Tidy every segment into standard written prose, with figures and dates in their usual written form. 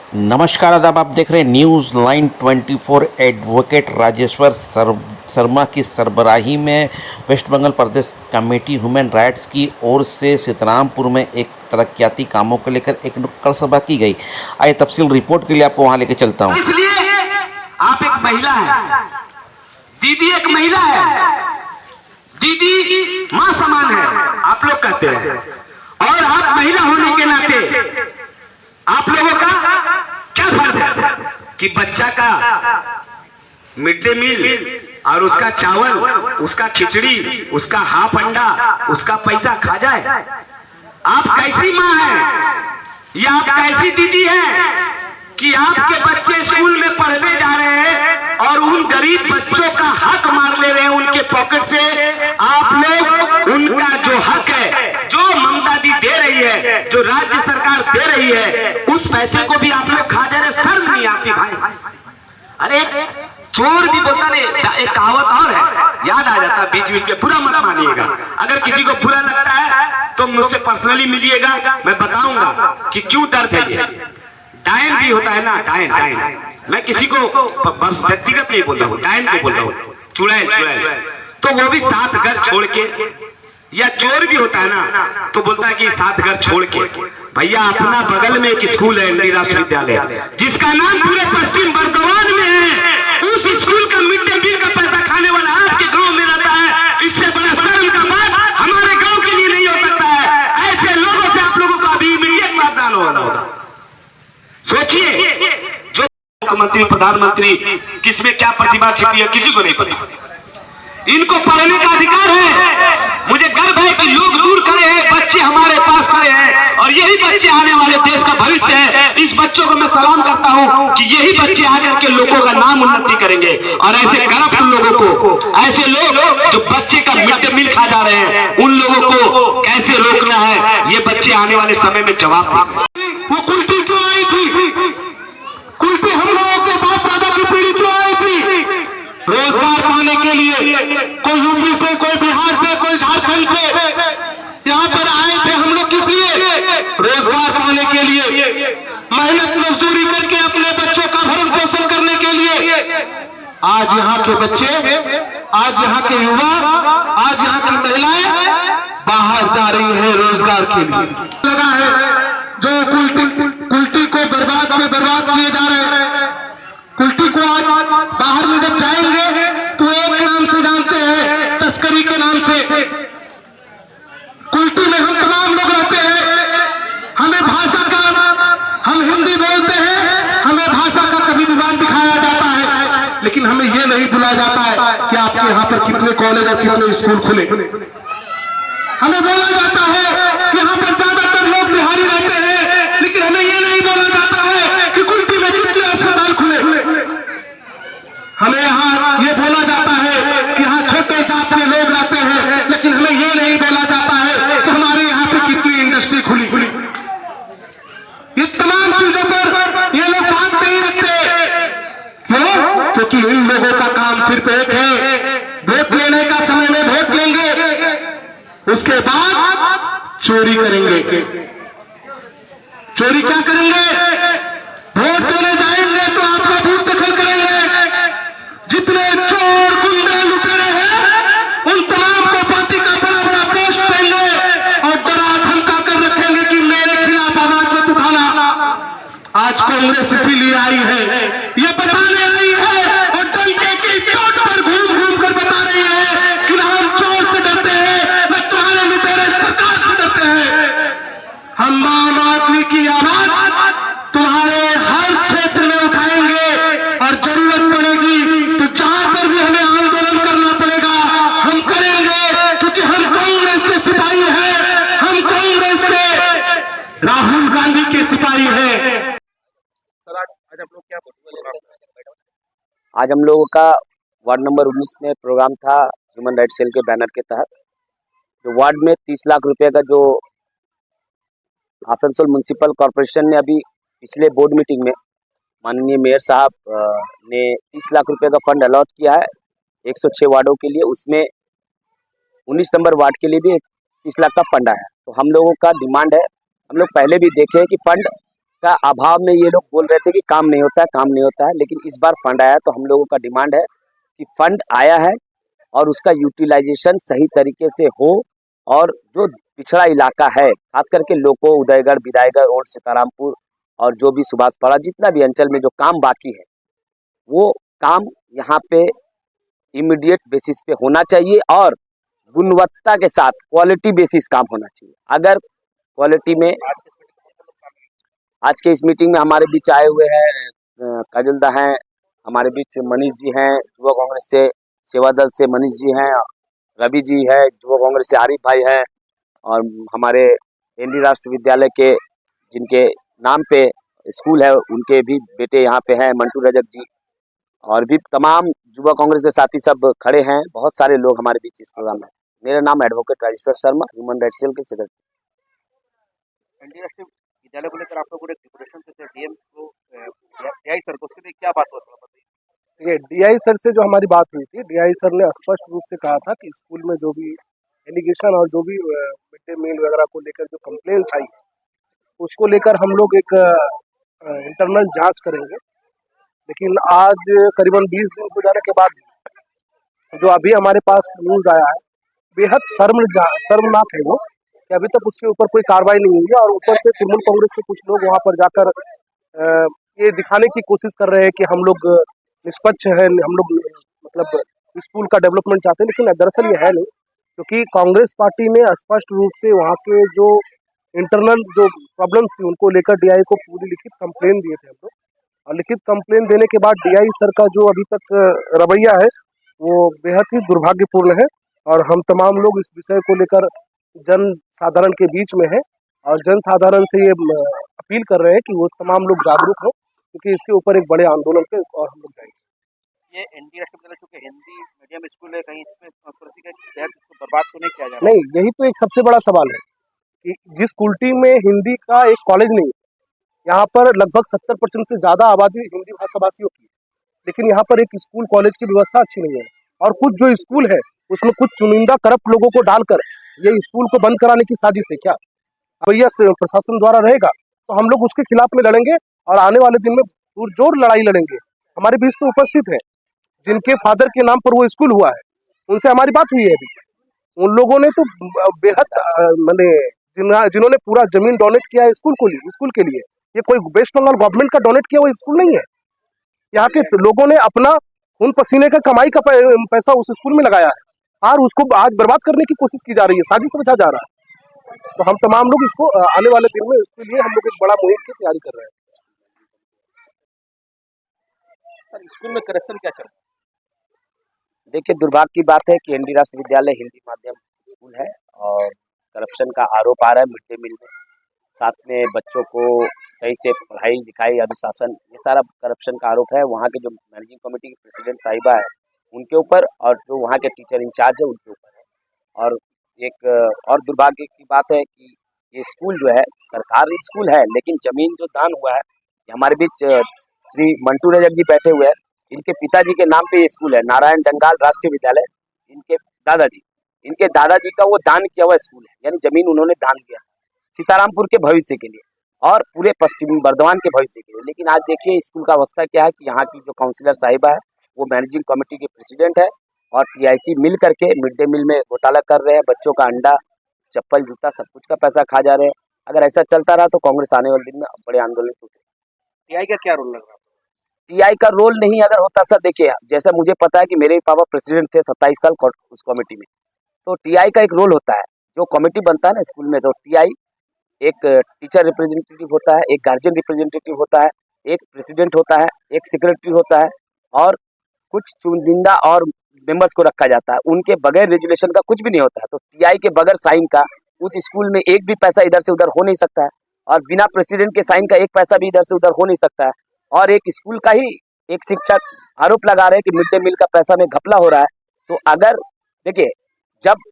नमस्कार आदाब, आप देख रहे हैं news line 24। Advocate Rajeshwar Sharma की सरबराही में वेस्ट बंगाल प्रदेश कमेटी ह्यूमन राइट्स की ओर से सीतारामपुर में एक तरक्याती कामों को लेकर एक नुक्कड़ सभा की गई। आइए तफसील रिपोर्ट के लिए आपको वहां लेकर चलता हूं। इसलिए आप एक महिला है, दीदी एक महिला है, दीदी मां समान है आप लोग कहते हैं, और आप महिला होने के नाते आप लोगों का क्या फर्ज है कि बच्चा का मिड डे मील और उसका चावल, उसका खिचड़ी, उसका हाफ अंडा, उसका पैसा खा जाए। आप कैसी मां हैं या आप कैसी दीदी हैं कि आपके बच्चे स्कूल में पढ़ने जा रहे हैं और उन गरीब बच्चों का हक मार ले रहे हैं उनके पॉकेट से। आप लोग उनका जो हक है, जो ममता दी दे रही है, जो राज्य सरकार दे रही है, उस पैसे को भी आप लोग खा जा रहे। शर्म नहीं आती भाई? अरे चोर भी बोलता नहीं, एक कहावत और है, याद आ जाता बीच बीच में, बुरा मत मानिएगा। अगर किसी को बुरा लगता है तो मुझसे पर्सनली मिलिएगा, मैं बताऊंगा कि क्यों दर्द है ये। डायन भी होता है ना, डायन डायन, मैं किसी को व्यक्तिगत नहीं बोल रहा हूँ, डायन को बोल रहा हूँ, चुड़ैल चुड़ैल। तो वो भी 7 घर छोड़ के, या चोर भी होता है ना तो बोलता है कि 7 घर छोड़ के। भैया अपना बगल में एक स्कूल है इंदिरा विश्वविद्यालय, जिसका नाम पूरे पश्चिम बर्दवान में है। उस स्कूल का मिड डे मील का पैसा खाने वाला आपके गांव में रहता है। इससे बड़ा शर्म का बात हमारे गांव के लिए नहीं हो सकता है। ऐसे लोगों से आप लोगों को अभी इमीडिएट सावधान होना होगा। सोचिए, जो मुख्यमंत्री प्रधानमंत्री किसमें क्या प्रतिभा छिपी है किसी को नहीं पता। इनको पढ़ने का अधिकार है। मुझे गर्व है कि लोग दूर खड़े हैं, बच्चे हमारे पास खड़े हैं, और यही बच्चे आने वाले देश का भविष्य है। इस बच्चों को मैं सलाम करता हूं कि यही बच्चे आकर के लोगों का नाम उन्नति करेंगे। और ऐसे करप्ट लोगों को, ऐसे लोग जो बच्चे का मिड डे मील खा जा रहे हैं, उन लोगों को कैसे रोकना है, ये बच्चे आने वाले समय में जवाब देंगे। वो कुल्टी क्यों आई थी? कुल्टी हम लोगों के बाप दादा की पीढ़ी क्यों आई थी? रोजगार पाने के लिए कोई यूपी से, कोई बिहार से, कोई झारखंड से यहाँ पर आए थे हम लोग। किस लिए? रोजगार पाने के लिए, मेहनत मजदूरी करके अपने बच्चों का भरण पोषण करने के लिए। आज यहाँ के बच्चे, आज यहाँ के युवा, आज यहाँ की महिलाएं बाहर जा रही है रोजगार के लिए। लगा है जो कुल्टी को बर्बाद किए जा रहे हैं। कुल्टी को आज बाहर में जब जाएंगे तो एक नाम से जानते हैं, तस्करी के नाम से। कुल्टी में हम तमाम लोग रहते हैं, हमें भाषा का, हम हिंदी बोलते हैं, हमें भाषा का कभी विवाद दिखाया जाता है, लेकिन हमें यह नहीं बुलाया जाता है कि आपके यहाँ पर कितने कॉलेज और कितने स्कूल खुले। हमें बोला जाता है कि यहाँ पर ज्यादातर लोग बिहारी रहते हैं, लेकिन हमें यह नहीं बोला जाता है कि कुल्टी में कितने अस्पताल खुले। हमें यहाँ ये बोला जाता है कि यहाँ छोटे जात के लोग रहते हैं, लेकिन हमें ये नहीं बोला जाता है कि हमारे यहाँ पे कितनी इंडस्ट्री खुली। ये तमाम चीजों पर ये लोग बात नहीं रखते। क्यों? क्योंकि इन लोगों का काम सिर्फ एक है, वोट लेने का समय में वोट लेंगे, उसके बाद चोरी करेंगे। चोरी क्या करेंगे? वोट देने जाएंगे तो आपका बूथ दखल करेंगे। जितने चोर गुंडे लुटेरे हैं उन तमाम को पार्टी का बड़ा बड़ा पोस्ट देंगे और डरा धमका कर रखेंगे कि मेरे खिलाफ आवाज मत उठाना। आज कांग्रेस इसीलिए आई है, ये बताने आई है, और डंके की चोट पर घूम घूम कर बता रही है कि न हम चोर से डरते हैं, न तुम्हारे लुटेरे सरकार से डरते हैं। हम आम आदमी की आवाज तुम्हारे हर क्षेत्र में उठाएंगे, और जरूरत पड़ेगी तो जहां पर भी हमें आंदोलन करना पड़ेगा हम करेंगे, क्योंकि हम कांग्रेस के सिपाही हैं, हम कांग्रेस के राहुल गांधी के सिपाही हैं। आज हम लोगों का वार्ड नंबर 19 में प्रोग्राम था ह्यूमन राइट्स सेल के बैनर के तहत। जो वार्ड में 30 लाख रुपए का जो आसनसोल म्युनिसिपल कॉरपोरेशन ने अभी पिछले बोर्ड मीटिंग में माननीय मेयर साहब ने 30 लाख रुपए का फंड अलॉट किया है 106 वार्डों के लिए। उसमें 19 नंबर वार्ड के लिए भी 30 लाख का फंड आया है। तो हम लोगों का डिमांड है, हम लोग पहले भी देखे हैं कि फंड का अभाव में ये लोग बोल रहे थे कि काम नहीं होता है, काम नहीं होता है। लेकिन इस बार फंड आया तो हम लोगों का डिमांड है कि फंड आया है और उसका यूटिलाइजेशन सही तरीके से हो, और जो पिछड़ा इलाका है खास करके लोको, उदयगढ़, विदायगढ़ और सीतारामपुर और जो भी सुभाषपाड़ा, जितना भी अंचल में जो काम बाकी है वो काम यहाँ पे इमीडिएट बेसिस पे होना चाहिए और गुणवत्ता के साथ क्वालिटी बेसिस काम होना चाहिए। अगर क्वालिटी में आज के इस मीटिंग में हमारे बीच आए हुए हैं काजुलदा हैं, हमारे बीच मनीष जी हैं, युवा कांग्रेस से सेवा दल से मनीष जी हैं, रवि जी है, युवा कांग्रेस से आरिफ भाई है, और हमारे एनडी राष्ट्र विद्यालय के जिनके नाम पे स्कूल है उनके भी बेटे यहाँ पे हैं, मंटू रजक जी, और भी तमाम युवा कांग्रेस के साथी सब खड़े हैं। बहुत सारे लोग हमारे बीच इस प्रोग्राम में। मेरा नाम advocate Rajeshwar Sharma, human rights cell के सेक्रेटरी। एनडी राष्ट्रीय विद्यालय को लेकर आप लोग एक डिप्यूटेशन से डीएम को डीआई सर को, उसके लिए क्या बात हुआ था बताइए। ये डीआई सर से जो हमारी बात हुई थी, डीआई सर ने स्पष्ट रूप से कहा था कि स्कूल में जो भी एलिगेशन और जो भी मिड डे मील वगैरह को लेकर जो कंप्लेंट्स आई उसको लेकर हम लोग एक इंटरनल जांच करेंगे। लेकिन आज करीबन 20 दिन गुजारने के बाद जो अभी हमारे पास न्यूज़ आया है, बेहद शर्मनाक है वो, कि अभी तक उसके ऊपर कोई कार्रवाई नहीं हुई है। और ऊपर से तृणमूल कांग्रेस के कुछ लोग वहाँ पर जाकर ये दिखाने की कोशिश कर रहे हैं कि हम लोग निष्पक्ष है, हम लोग मतलब स्कूल का डेवलपमेंट चाहते हैं, लेकिन दरअसल ये है नहीं। क्योंकि कांग्रेस पार्टी ने स्पष्ट रूप से वहाँ के जो इंटरनल जो प्रॉब्लम्स थी उनको लेकर डीआई को पूरी लिखित कंप्लेन दिए थे हम लोग, और लिखित कंप्लेन देने के बाद डीआई सर का जो अभी तक रवैया है वो बेहद ही दुर्भाग्यपूर्ण है। और हम तमाम लोग इस विषय को लेकर जन साधारण के बीच में है और जन साधारण से ये अपील कर रहे हैं कि वो तमाम लोग जागरूक हो, क्योंकि इसके ऊपर एक बड़े आंदोलन पे और हम लोग जाएंगे। ये एनडी राष्ट्रीय विद्यालय चूंकि हिंदी मीडियम स्कूल है, कहीं इसमें संस्कृति के तहत इसको बर्बाद तो नहीं किया जा रहा? नहीं, यही तो एक सबसे बड़ा सवाल है कि जिस कुल्टी में हिंदी का एक कॉलेज नहीं, यहाँ पर लगभग 70% से ज़्यादा आबादी हिंदी भाषा भाषियों की, लेकिन यहाँ पर एक स्कूल कॉलेज की व्यवस्था अच्छी नहीं है। और कुछ जो स्कूल है उसमें कुछ चुनिंदा करप्ट लोगों को डालकर ये स्कूल को बंद कराने की साजिश है क्या? भैया प्रशासन द्वारा रहेगा तो हम लोग उसके खिलाफ में लड़ेंगे और आने वाले दिन में पुरजोर लड़ाई लड़ेंगे। हमारे बीच तो उपस्थित है जिनके फादर के नाम पर वो स्कूल हुआ है, उनसे हमारी बात हुई है अभी। उन लोगों ने तो बेहद मैंने जिन्होंने पूरा जमीन डोनेट किया है स्कूल के लिए, ये कोई वेस्ट बंगाल गवर्नमेंट का डोनेट किया हुआ स्कूल नहीं है। यहाँ के लोगों ने अपना खून पसीने का कमाई का पैसा उस स्कूल में लगाया है और उसको आज बर्बाद करने की कोशिश की जा रही है, साजिश रचा जा रहा है। तो हम तमाम लोग इसको आने वाले दिन में इसके लिए हम लोग एक बड़ा मुहिम की तैयारी कर रहे हैं। सर, स्कूल में करप्शन क्या चल रहा है? देखिए, दुर्भाग्य की बात है कि एनडी राष्ट्रीय विद्यालय हिंदी माध्यम स्कूल है और करप्शन का आरोप आ रहा है मिड डे मील में, साथ में बच्चों को सही से पढ़ाई लिखाई अनुशासन, ये सारा करप्शन का आरोप है। वहाँ के जो मैनेजिंग कमेटी की प्रेसिडेंट साहिबा है उनके ऊपर और जो वहाँ के टीचर इंचार्ज है उनके ऊपर है। और एक और दुर्भाग्य की बात है कि ये स्कूल जो है सरकारी स्कूल है, लेकिन जमीन जो दान हुआ है, हमारे बीच श्री मंटू रजक जी बैठे हुए हैं, इनके पिताजी के नाम पे ये स्कूल है, नारायण डंगाल राष्ट्रीय विद्यालय। इनके दादाजी का वो दान किया हुआ स्कूल है, यानी जमीन उन्होंने दान किया सीतारामपुर के भविष्य के लिए और पूरे पश्चिमी बर्धमान के भविष्य के लिए। लेकिन आज देखिए स्कूल का अवस्था क्या है कि यहाँ की जो काउंसिलर साहिबा है वो मैनेजिंग कमेटी की प्रेसिडेंट है और टीआईसी मिल करके मिड डे मील में घोटाला कर रहे हैं, बच्चों का अंडा, चप्पल, जूता, सब कुछ का पैसा खा जा रहे हैं। अगर ऐसा चलता रहा तो कांग्रेस आने वाले दिन में बड़े आंदोलन टूटे। टीआई का क्या रोल लग रहा है? टीआई का रोल नहीं अगर होता सर, देखिए जैसा मुझे पता है कि मेरे पापा प्रेसिडेंट थे 27 साल उस कमेटी में, तो टीआई का एक रोल होता है। जो कमेटी बनता है ना स्कूल में, तो टीआई एक टीचर रिप्रेजेंटेटिव होता है, एक गार्जियन रिप्रेजेंटेटिव होता है, एक प्रेसिडेंट होता है, एक सेक्रेटरी होता है और कुछ चुनिंदा और मेंबर्स को रखा जाता है। उनके बगैर रेजुलेशन का कुछ भी नहीं होता है। तो टीआई के बगैर साइन का उस स्कूल में एक भी पैसा इधर से उधर हो नहीं सकता है और बिना प्रेसिडेंट के साइन का एक पैसा भी इधर से उधर हो नहीं सकता है। और एक स्कूल का ही एक शिक्षक आरोप लगा रहे हैं कि मिड डे मील का पैसा में घपला हो रहा है। तो अगर देखिए जब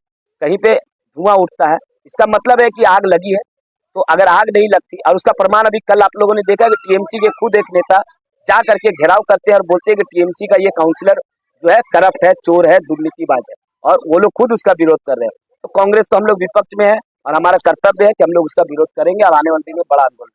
कहीं पे धुआं उठता है इसका मतलब है कि आग लगी है। तो अगर आग नहीं लगती, और उसका प्रमाण अभी कल आप लोगों ने देखा कि टीएमसी के खुद एक नेता जा करके घेराव करते हैं और बोलते हैं कि टीएमसी का ये काउंसलर जो है करप्ट है, चोर है, दुर्नीतिबाज है, और वो लोग खुद उसका विरोध कर रहे हैं। तो कांग्रेस तो हम लोग विपक्ष में है और हमारा कर्तव्य है कि हम लोग उसका विरोध करेंगे और आने वाले दिन में बड़ा आंदोलन